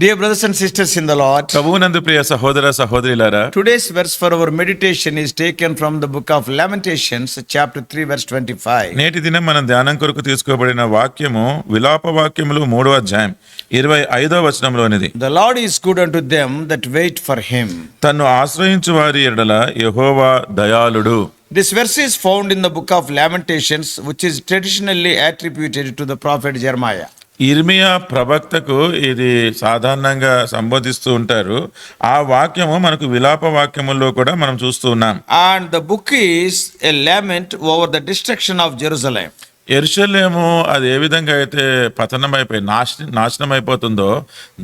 Dear brothers and sisters in the Lord, ప్రభువునందు ప్రియ సహోదర సహోదరులారా, today's verse for our meditation is taken from the book of Lamentations, chapter 3, verse 25. నేటి దినం మనం ధ్యానం కొరకు తీసుకోబడిన వాక్యము విలాప వాక్యములు 3వ అధ్యాయం 25వ వచనంలోనిది. The Lord is good unto them that wait for him. తన్ను ఆశ్రయించు వారి ఎడల యెహోవా దయాళుడు. This verse is found in the book of Lamentations, which is traditionally attributed to the prophet Jeremiah. ఇర్మియా ప్రవక్తకు ఇది సాధారణంగా సంబోధిస్తూ ఉంటారు. ఆ వాక్యము మనకు విలాప వాక్యముల్లో కూడా మనం చూస్తూ ఉన్నాం. And the book is a lament over the destruction of Jerusalem. యెరూషలేము అది ఏ విధంగా అయితే పతనమైపోయి నాశనం అయిపోతుందో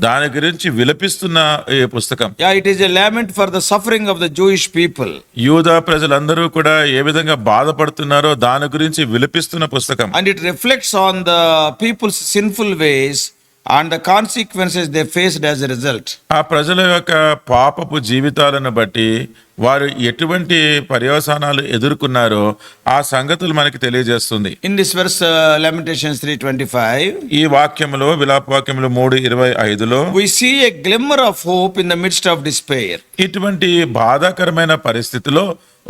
దాని గురించి విలపిస్తున్న ఈ పుస్తకం. Yeah, it is a lament for the suffering of the Jewish people. యూదా ప్రజలందరూ కూడా ఏ విధంగా బాధపడుతున్నారో దాని గురించి విలపిస్తున్న పుస్తకం. And it reflects on the people's sinful ways and the consequences they faced as a result. ఆ ప్రజల యొక్క పాపపు జీవితాలను బట్టి వారు ఎటువంటి పర్యవసానాలు ఎదుర్కొన్నారో ఆ సంగతులు మనకి తెలియజేస్తుంది. In this verse, Lamentations 3:25, ఈ వాక్యములో విలాప వాక్యములు 3:25లో we see a glimmer of hope in the midst of despair. ఇటువంటి బాధాకరమైన పరిస్థితిలో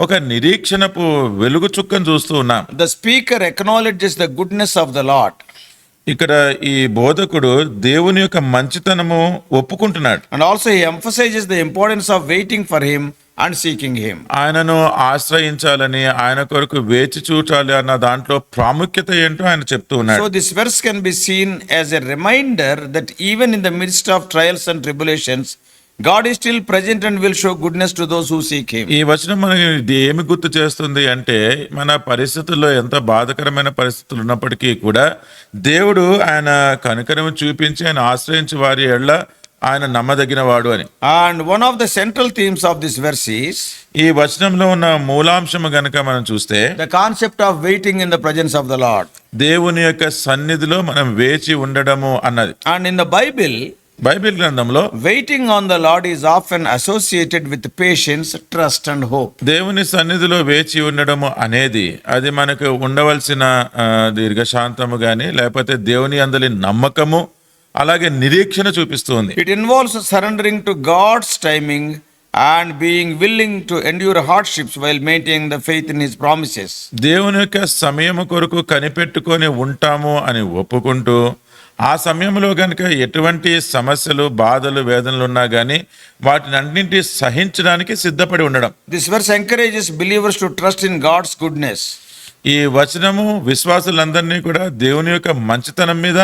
ఒక నిరీక్షణపు వెలుగు చుక్కను చూస్తూ ఉన్నాం. The speaker acknowledges the goodness of the Lord. ఇక్కడ ఈ బోధకుడు దేవుని యొక్క మంచితనము ఒప్పుకుంటున్నాడు. And also he emphasizes the importance of waiting for him and seeking him. ఆయనను ఆశ్రయించాలని, ఆయన కొరకు వేచి చూచాలి అన్న దాంట్లో ప్రాముఖ్యత ఏంటో ఆయన చెప్తూ ఉన్నాడు. So this verse can be seen as a reminder that even in the midst of trials and tribulations, God is still present and will show goodness to those who seek him. ఈ వచనం మనకి ఏమి గుర్తు చేస్తుంది అంటే, మన పరిస్థితుల్లో ఎంత బాధకరమైన పరిస్థితులు ఉన్నప్పటికీ కూడా దేవుడు ఆయన కనికరం చూపించి ఆయన ఆశ్రయించి వారి ఎడల ఆయన నమ్మదగిన వాడు అని. And one of the central themes of this verse is ఈ వచనంలో ఉన్న మూలాంశము గనుక మనం చూస్తే the concept of waiting in the presence of the Lord. దేవుని యొక్క సన్నిధిలో మనం వేచి ఉండడము అన్నది. And in the బైబిల్ గ్రంథంలో waiting on the Lord is often associated with patience, trust and hope. దేవుని సన్నిధిలో వేచి ఉండడము అనేది అది మనకు ఉండవలసిన దీర్ఘశాంతము గాని లేకపోతే దేవుని అందలి నమ్మకము అలాగే నిరీక్షణ చూపిస్తుంది. It involves surrendering to God's timing and being willing to endure hardships while maintaining the faith in his promises. దేవుని యొక్క సమయము కొరకు కనిపెట్టుకొని ఉంటాము అని ఒప్పుకుంటూ ఆ సమయంలో కనుక ఎటువంటి సమస్యలు, బాధలు, వేదనలు ఉన్నా కానీ వాటిని అన్నింటి సహించడానికి సిద్ధపడి ఉండడం. This verse encourages believers to trust in God's goodness. ఈ వచనము విశ్వాసులందరినీ కూడా దేవుని యొక్క మంచితనం మీద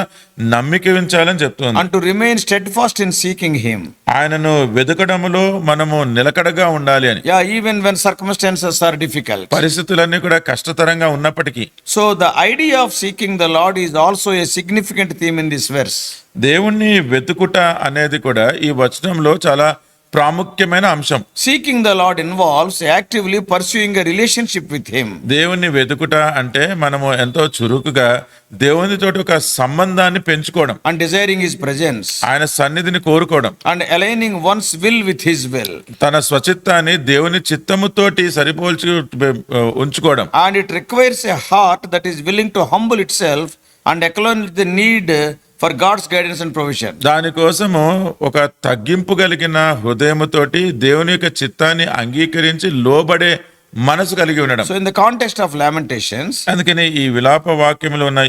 నమ్మిక ఉంచాలని చెప్తుంది. And to remain steadfast in seeking him. ఆయనను వెతకడములో మనము నిలకడగా ఉండాలి అని. Yeah, even when circumstances are difficult. పరిస్థితులన్నీ కూడా కష్టతరంగా ఉన్నప్పటికీ. So the idea of seeking the Lord is also a significant theme in this verse. దేవుణ్ణి వెతుకుట అనేది కూడా ఈ వచనంలో చాలా ప్రాముఖ్యమైన అంశం. Seeking the Lord involves actively pursuing a relationship with him. దేవుణ్ణి వెతుకుట అంటే మనము ఎంతో చురుకుగా దేవునితో ఒక సంబంధాన్ని పెంచుకోవడం, And desiring his presence. ఆయన సన్నిధిని కోరుకోవడం, And aligning one's will with his will. తన స్వచిత్తాన్ని దేవుని చిత్తముతోటి సరిపోల్చి ఉంచుకోవడం. And it requires a heart that is willing to humble itself and acknowledge the need for God's guidance and provision. దానికోసము ఒక తగ్గింపు కలిగిన హృదయముతోటి దేవుని యొక్క చిత్తాన్ని అంగీకరించి లోబడే మనసు కలిగి ఉండడం. So in the context of Lamentations, అందుకని ఈ విలాప వాక్యంలో ఉన్న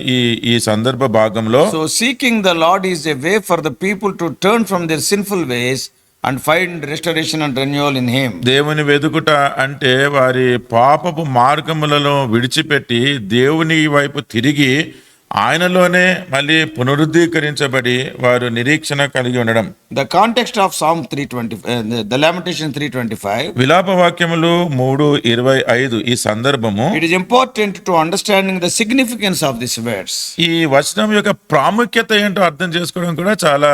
ఈ సందర్భ భాగంలో so seeking the Lord is a way for the people to turn from their sinful ways and find restoration and renewal in him. దేవుని వెదుకుట అంటే వారి పాపపు మార్గములలో విడిచిపెట్టి దేవుని వైపు తిరిగి ఆయనలోనే మళ్ళీ పునరుద్ధీకరించబడి వారు నిరీక్షణ కలిగి ఉండడం. The context of Psalm 320, the Lamentation 3:25, విలాప వాక్యములు 3:25 ఈ సందర్భము it is important to understanding the significance of this verse. ఈ వచనం యొక్క ప్రాముఖ్యత ఏంటో అర్థం చేసుకోవడం కూడా చాలా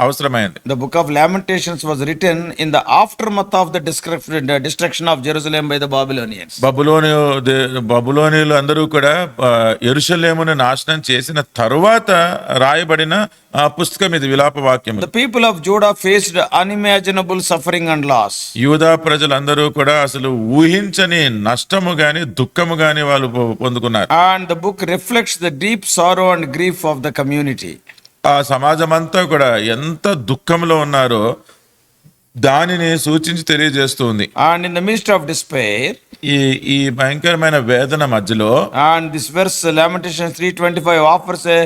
అవసరమైంది. The book of Lamentations was written in the aftermath of the destruction of Jerusalem by the Babylonians. బబులోనీయులు అందరూ కూడా యెరూషలేమును నాశనం చేసిన తరువాత రాయబడిన పుస్తకం ఇది విలాప వాక్యం. The people of Judah faced unimaginable suffering and loss. యూదా ప్రజలందరూ కూడా అసలు ఊహించని నష్టము గాని దుఃఖము గాని వాళ్ళు పొందుకున్నారు. And the book reflects the deep sorrow and grief of the community. ఆ సమాజం అంతా కూడా ఎంత దుఃఖంలో ఉన్నారో దానిని సూచించి తెలియజేస్తుంది. And in the midst of despair, ఈ ఈ భయంకరమైన వేదన మధ్యలో and this verse, Lamentations 3:25, offers a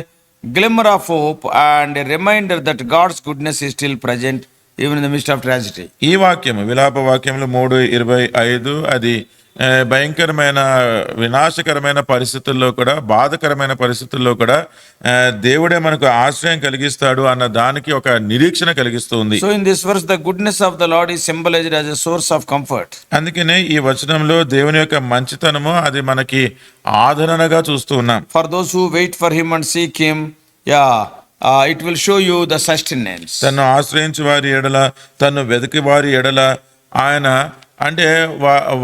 glimmer of hope and a reminder that God's goodness is still present even in the midst of tragedy. ఈ వాక్యము విలాప వాక్యములు 3:25 అది భయంకరమైన వినాశకరమైన పరిస్థితుల్లో కూడా బాధకరమైన పరిస్థితుల్లో కూడా దేవుడే మనకు ఆశ్రయం కలిగిస్తాడు అన్న దానికి ఒక నిరీక్షణ కలిగిస్తుంది. So in this verse, the goodness of the Lord is symbolized as a source of comfort. అందుకనే ఈ వచనంలో దేవుని యొక్క మంచితనము అది మనకి ఆదరణగా చూస్తూ ఉన్నాం. For those who wait for him and seek him, it will show you the sustenance. తను ఆశ్రయించి వారి ఎడల తను వెతికి వారి ఎడల ఆయన అంటే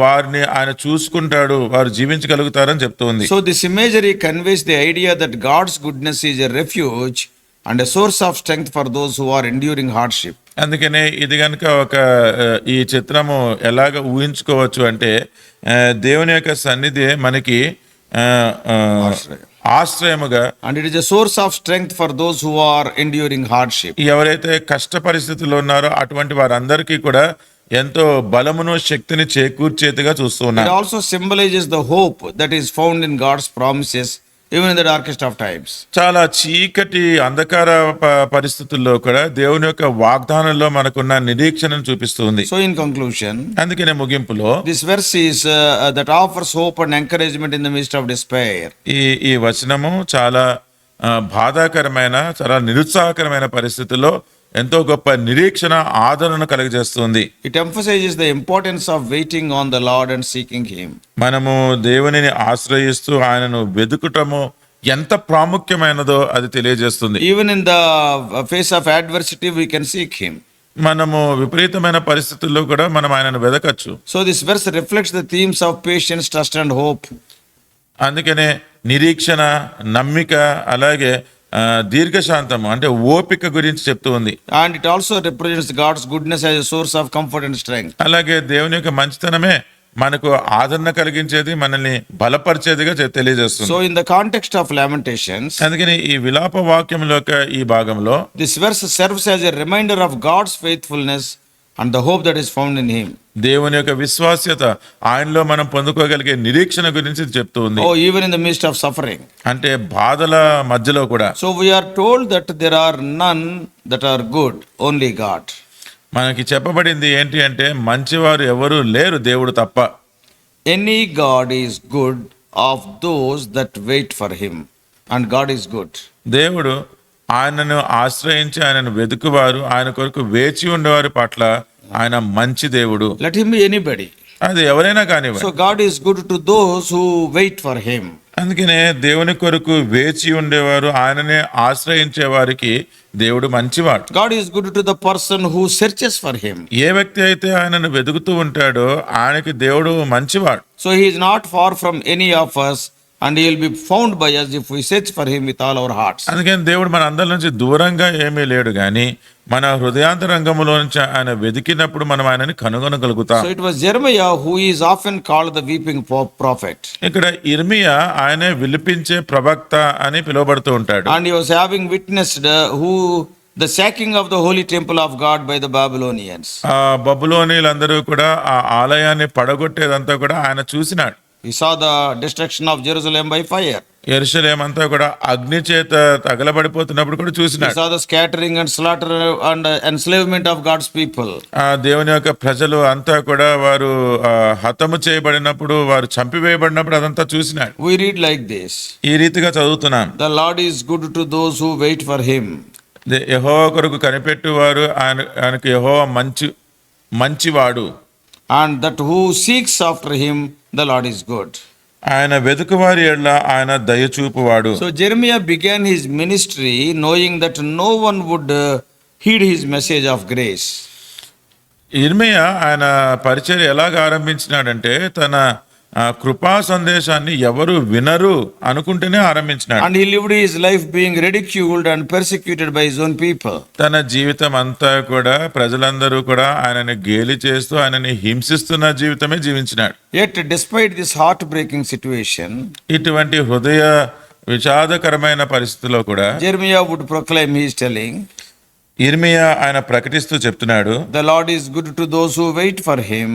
వారిని ఆయన చూసుకుంటాడు, వారు జీవించగలుగుతారని చెప్తుంది. So this imagery conveys the idea that God's goodness is a refuge and a source of strength for those who are enduring hardship. అందుకనే ఇది కనుక ఒక ఈ చిత్రము ఎలాగ ఊహించుకోవచ్చు అంటే దేవుని యొక్క సన్నిధి మనకి ఆశ్రయముగా, and it is a source of strength for those who are enduring hardship. ఎవరైతే కష్ట పరిస్థితుల్లో ఉన్నారో అటువంటి వారందరికీ కూడా ఎంతో బలమును శక్తిని చేకూర్చేదిగా చూస్తూ It ఉన్నారు. also symbolizes the hope that is found in God's promises even in the darkest of times. చాలా చీకటి అంధకార పరిస్థితుల్లో కూడా దేవుని యొక్క వాగ్దానంలో మనకున్న నిరీక్షణను చూపిస్తుంది. So in conclusion, అందుకనే ముగింపులో this verse is that offers hope and encouragement in the midst of despair. ఈ వచనము చాలా బాధాకరమైన చాలా నిరుత్సాహకరమైన పరిస్థితుల్లో ఎంతో గొప్ప నిరీక్షణ ఆదరణ కలుగజేస్తుంది. It emphasizes the importance of waiting on the Lord and seeking him. మనము దేవునిని ఆశ్రయిస్తూ ఆయనను వెతుకుటము ఎంత ప్రాముఖ్యమైనదో అది తెలియజేస్తుంది. Even in the face of adversity, we can seek him. మనము విపరీతమైన పరిస్థితుల్లో కూడా మనం ఆయనను వెదకచ్చు. So this verse reflects the themes of patience, trust and hope. అందుకనే నిరీక్షణ, నమ్మిక, అలాగే దీర్ఘశాంతము అంటే ఓపిక గురించి చెప్తూ ఉంది. And it also represents God's goodness as a source of comfort and strength. అలాగే దేవుని యొక్క మంచితనమే మనకు ఆదరణ కలిగించేది, మనల్ని బలపరిచేదిగా తెలియజేస్తుంది. So in the context of Lamentations, అందుకని ఈ విలాప వాక్యంలో ఈ భాగంలో this verse serves as a reminder of God's faithfulness and the hope that is found in him. దేవుని యొక్క విశ్వాస్యత, ఆయనలో మనం పొందుకోగలిగే నిరీక్షణ గురించి చెప్తూ ఉంది. Oh, even in the midst of suffering. అంటే బాధల మధ్యలో కూడా. So we are told that there are none that are good, only God. మనకి చెప్పబడింది ఏంటి అంటే మంచివారు ఎవరు లేరు, దేవుడు తప్ప. Any God is good of those that wait for him, and God is good. దేవుడు ఆయనను ఆశ్రయించి ఆయనను వెతుకువారు, ఆయన కొరకు వేచి ఉండేవారి పట్ల ఆయన మంచి దేవుడు. Let him be anybody. అది ఎవరైనా కానివ్వండి. So God is good to those who wait for him. అందుకనే దేవుని కొరకు వేచి ఉండేవారు, ఆయననే ఆశ్రయించే వారికి దేవుడు మంచివాడు. God is good to the person who searches for him. ఏ వ్యక్తి అయితే ఆయనను వెతుకుతూ ఉంటాడో ఆయనకి దేవుడు మంచివాడు. So he is not far from any of us, and he will be found by us if we search for him with all our hearts. అందుకని దేవుడు మన అందరి నుంచి దూరంగా ఏమీ లేడు, కానీ మన హృదయాంతరంగంలో నుంచి ఆయన వెతికినప్పుడు మనం ఆయనని కనుగొనగలుగుతాం. So it was Jeremiah who is often called the weeping prophet. ఇక్కడ ఇర్మియా ఆయనే విలిపించే ప్రవక్త అని పిలువబడుతూ ఉంటాడు. And he was having witnessed the sacking of the holy temple of God by the Babylonians. ఆ బబులోనీలందరూ కూడా ఆ ఆలయాన్ని పడగొట్టేదంతా కూడా ఆయన చూసినాడు. He saw the destruction of Jerusalem by fire. యెరూషలేము అంతా కూడా అగ్ని చేత తగలబడిపోతున్నప్పుడు కూడా He చూసినాడు. saw the scattering and slaughter and enslavement of God's people. ఆ దేవుని యొక్క ప్రజలు అంతా కూడా వారు హతము చేయబడినప్పుడు, వారు చంపివేయబడినప్పుడు అదంతా చూసినాడు. We read like this: ఈ రీతిగా చదువుతున్నాం. The Lord is good to those who wait for him. యెహోవా కొరకు కనిపెట్టువారు, ఆయనకు యెహోవా మంచివాడు. And that who seeks after him, the Lord is good. ఆయన వెతుకువారి ఎడల ఆయన దయచూపువాడు. So Jeremiah began his ministry knowing that no one would heed his message of grace. ఇర్మియా ఆయన పరిచర్య ఎలాగ ఆరంభించినాడంటే తన కృపా సందేశాన్ని ఎవరు వినరు అనుకుంటేనే ఆరంభించినాడు. And he lived his life being ridiculed and persecuted by his own people. తన జీవితం అంతా కూడా ప్రజలందరూ కూడా ఆయనని గేలి చేస్తూ ఆయనని హింసిస్తున్న జీవితమే జీవించినాడు. Yet despite this heartbreaking situation, ఇటువంటి హృదయ విషాదకరమైన పరిస్థితిలో కూడా Jeremiah would proclaim, he is telling, ఇర్మియా ఆయన ప్రకటిస్తూ చెప్తున్నాడు, the Lord is good to those who wait for him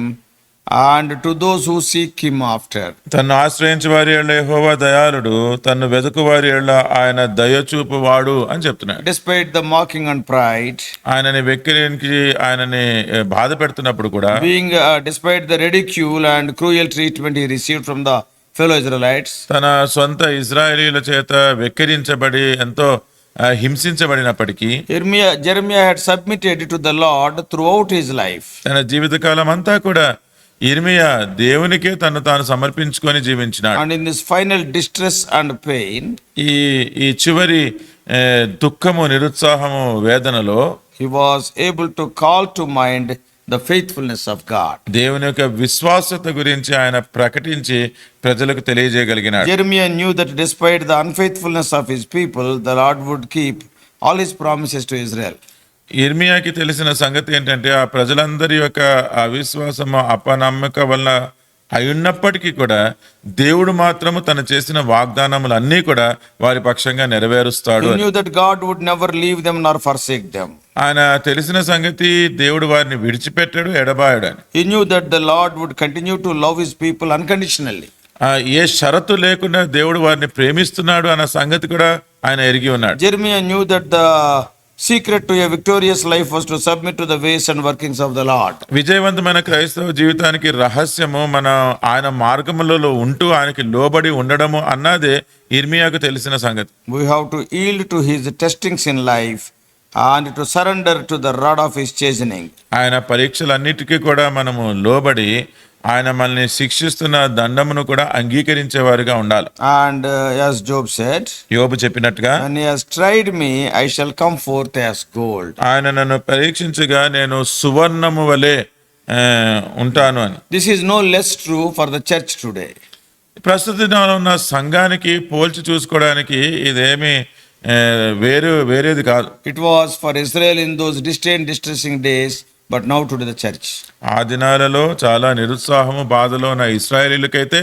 and to those who seek him after. తన్ను ఆశ్రయించు వారి ఏళ్ళ యెహోవా దయాళుడు, తన్ను వెతుకు వారి ఏళ్ళ ఆయన దయచూపువాడు అని చెప్తున్నాడు. Despite the mocking and pride, ఆయనని వెక్కిరించి ఆయనని బాధ పెడుతున్నప్పుడు కూడా, despite the ridicule and cruel treatment he received from the fellow Israelites, తన సొంత ఇజ్రాయేలీల చేత వెక్కిరించబడి ఎంతో హింసించబడినప్పటికీ Jeremiah had submitted to the Lord throughout his life. తన జీవితకాలం అంతా కూడా ఇర్మియా దేవునికే తను తాను సమర్పించుకొని జీవించినాడు. And in this final distress and pain, ఈ చివరి దుఃఖము, నిరుత్సాహము, వేదనలో he was able to call to mind the faithfulness of God. దేవుని యొక్క విశ్వాసత గురించి ఆయన ప్రకటించి ప్రజలకు తెలియజేయగలిగినాడు. Jeremiah knew that despite the unfaithfulness of his people, the Lord would keep all his promises to Israel. ఇర్మియాకి తెలిసిన సంగతి ఏంటంటే ఆ ప్రజలందరి యొక్క అవిశ్వాసము, అపనమ్మక వలన అయినప్పటికీ కూడా దేవుడు మాత్రము తను చేసిన వాగ్దానములన్నీ కూడా వారి పక్షంగా నెరవేరుస్తాడు. He knew that God would never leave them nor forsake them. ఆయన తెలిసిన సంగతి దేవుడు వారిని విడిచిపెట్టాడు, ఎడబాయడు అని. He knew that the Lord would continue to love his people unconditionally. ఏ షరతు లేకుండా దేవుడు వారిని ప్రేమిస్తున్నాడు అన్న సంగతి కూడా ఆయన ఎరిగి ఉన్నాడు. Jeremiah knew that the secret to a victorious life was to submit to the ways and workings of the Lord. విజయవంతమైన క్రైస్తవ జీవితానికి రహస్యము మన ఆయన మార్గములలో ఉంటూ ఆయనకి లోబడి ఉండడము అన్నదే ఇర్మియాకు తెలిసిన సంగతి. We have to yield to his testings in life and to surrender to the rod of his chastening. ఆయన పరీక్షలన్నిటికీ కూడా మనము లోబడి ఆయన మనల్ని శిక్షిస్తున్న దండమును కూడా అంగీకరించేవారుగా ఉండాలి. And as Job said, యోబు చెప్పినట్టుగా, when he has tried me, I shall come forth as gold. ఆయన నన్ను పరీక్షించగా నేను సువర్ణము వలె ఉంటాను అని. This is no less true for the church today. ప్రస్తుత దినాల్లో ఉన్న సంఘానికి పోల్చి చూసుకోవడానికి ఇదేమి వేరేది కాదు. It was for Israel in those distant, distressing days, but now to the church. ఆ దినాలలో చాలా నిరుత్సాహము, బాధలో ఉన్న ఇశ్రాయేలీలకైతే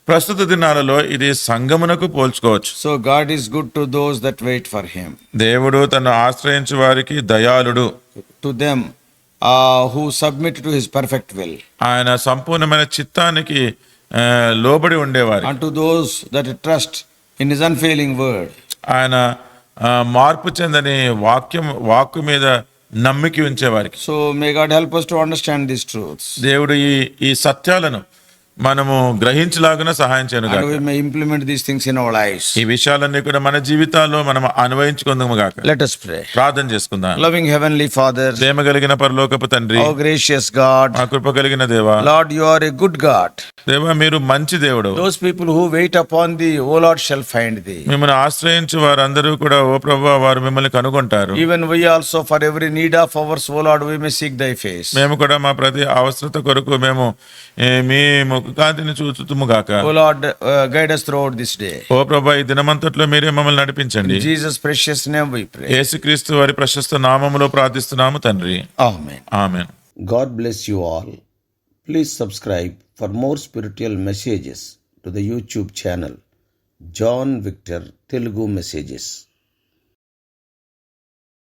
ప్రస్తుత దినాలలో ఇది సంఘమునకు పోల్చుకోవచ్చు. So God is good to those that wait for him. దేవుడు తను ఆశ్రయించు వారికి దయాళుడు. To them who submit to his perfect will. ఆయన సంపూర్ణమైన చిత్తానికి లోబడి ఉండేవారు. And to those that trust in his unfailing word. ఆయన మార్పు చెందని వాక్కు మీద నమ్మిక ఉంచేవారికి. So may God help us to understand these truths. దేవుడు ఈ సత్యాలను మనము గ్రహించలాగున సహాయం చేయను గాక. And we may implement these things in our lives. ఈ విషయాలన్నీ కూడా మన జీవితాల్లో మనం అన్వయించుకుందాము గాక. Let us pray. ప్రార్థన చేసుకుందాం. Loving heavenly Father, ప్రేమ కలిగిన పరలోకపు తండ్రి, oh gracious God, ఆ కృప కలిగిన దేవా, Lord, you are a good God. దేవా మీరు మంచి దేవుడు. Those people who wait upon thee, O Lord, shall find thee. మిమ్మల్ని ఆశ్రయించు వారందరూ కూడా ఓ ప్రభువా వారు మిమ్మల్ని కనుగొంటారు. Even we also, for every need of ours, O Lord, we may seek thy face. మేము కూడా మా ప్రతి అవసరత కొరకు మేము మీ ముఖ కాంతిని చూచుతుము గాక. O Lord, guide us throughout this day. ఓ ప్రభువా ఈ దినమంతట్లో మీరే మమ్మల్ని నడిపించండి. In Jesus' precious name we pray. యేసుక్రీస్తు వారి ప్రశస్త నామములో ప్రార్థిస్తున్నాము తండ్రి. Amen. Amen. God bless you all. Please subscribe for more spiritual messages to the YouTube channel John Victor Telugu Messages.